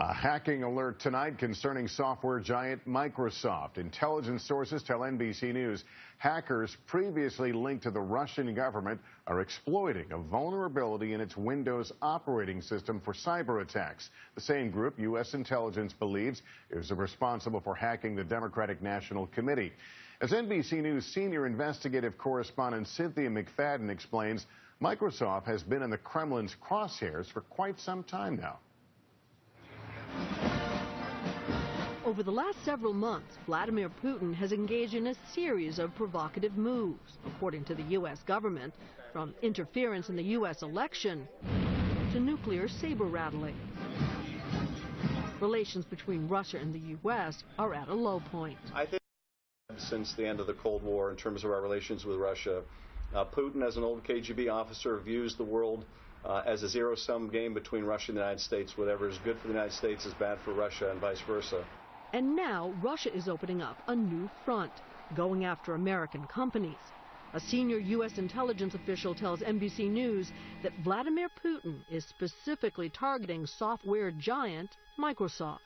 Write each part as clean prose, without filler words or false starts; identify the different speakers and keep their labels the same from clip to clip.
Speaker 1: A hacking alert tonight concerning software giant Microsoft. Intelligence sources tell NBC News hackers previously linked to the Russian government are exploiting a vulnerability in its Windows operating system for cyber attacks. The same group U.S. intelligence believes is responsible for hacking the Democratic National Committee. As NBC News senior investigative correspondent Cynthia McFadden explains, Microsoft has been in the Kremlin's crosshairs for quite some time now.
Speaker 2: Over the last several months, Vladimir Putin has engaged in a series of provocative moves, according to the U.S. government, from interference in the U.S. election to nuclear saber-rattling. Relations between Russia and the U.S. are at a low point.
Speaker 3: I think since the end of the Cold War, in terms of our relations with Russia, Putin, as an old KGB officer, views the world as a zero-sum game between Russia and the United States. Whatever is good for the United States is bad for Russia, and vice versa.
Speaker 2: And now Russia is opening up a new front, going after American companies. A senior U.S. intelligence official tells NBC News that Vladimir Putin is specifically targeting software giant Microsoft.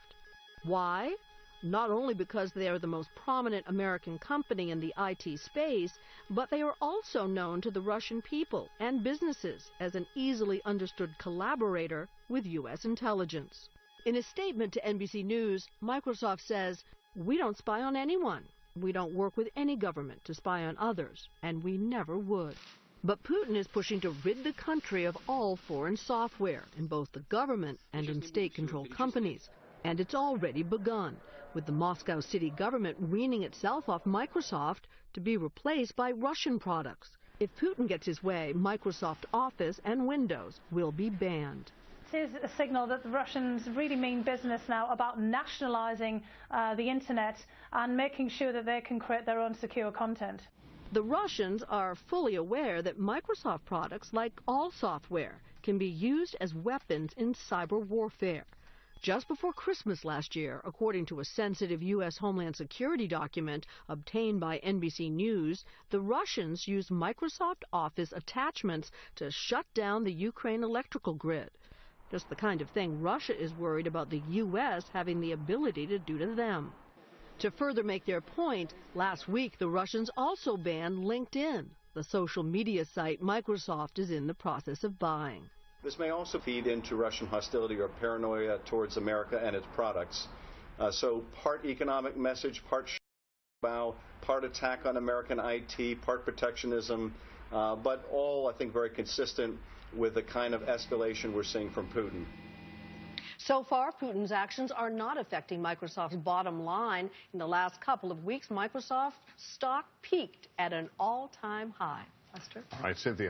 Speaker 2: Why? Not only because they are the most prominent American company in the IT space, but they are also known to the Russian people and businesses as an easily understood collaborator with U.S. intelligence. In a statement to NBC News, Microsoft says, "We don't spy on anyone. We don't work with any government to spy on others, and we never would." But Putin is pushing to rid the country of all foreign software in both the government and in state-controlled companies. And it's already begun, with the Moscow city government weaning itself off Microsoft to be replaced by Russian products. If Putin gets his way, Microsoft Office and Windows will be banned.
Speaker 4: It is a signal that the Russians really mean business now about nationalizing the internet and making sure that they can create their own secure content.
Speaker 2: The Russians are fully aware that Microsoft products, like all software, can be used as weapons in cyber warfare. Just before Christmas last year, according to a sensitive U.S. Homeland Security document obtained by NBC News, the Russians used Microsoft Office attachments to shut down the Ukraine electrical grid. Just the kind of thing Russia is worried about the U.S. having the ability to do to them. To further make their point, last week the Russians also banned LinkedIn, the social media site Microsoft is in the process of buying.
Speaker 3: This may also feed into Russian hostility or paranoia towards America and its products. So part economic message, part bow, part attack on American IT, part protectionism, but all, I think, very consistent with the kind of escalation we're seeing from Putin.
Speaker 2: So far, Putin's actions are not affecting Microsoft's bottom line. In the last couple of weeks, Microsoft stock peaked at an all-time high. Lester?
Speaker 1: All right, Cynthia.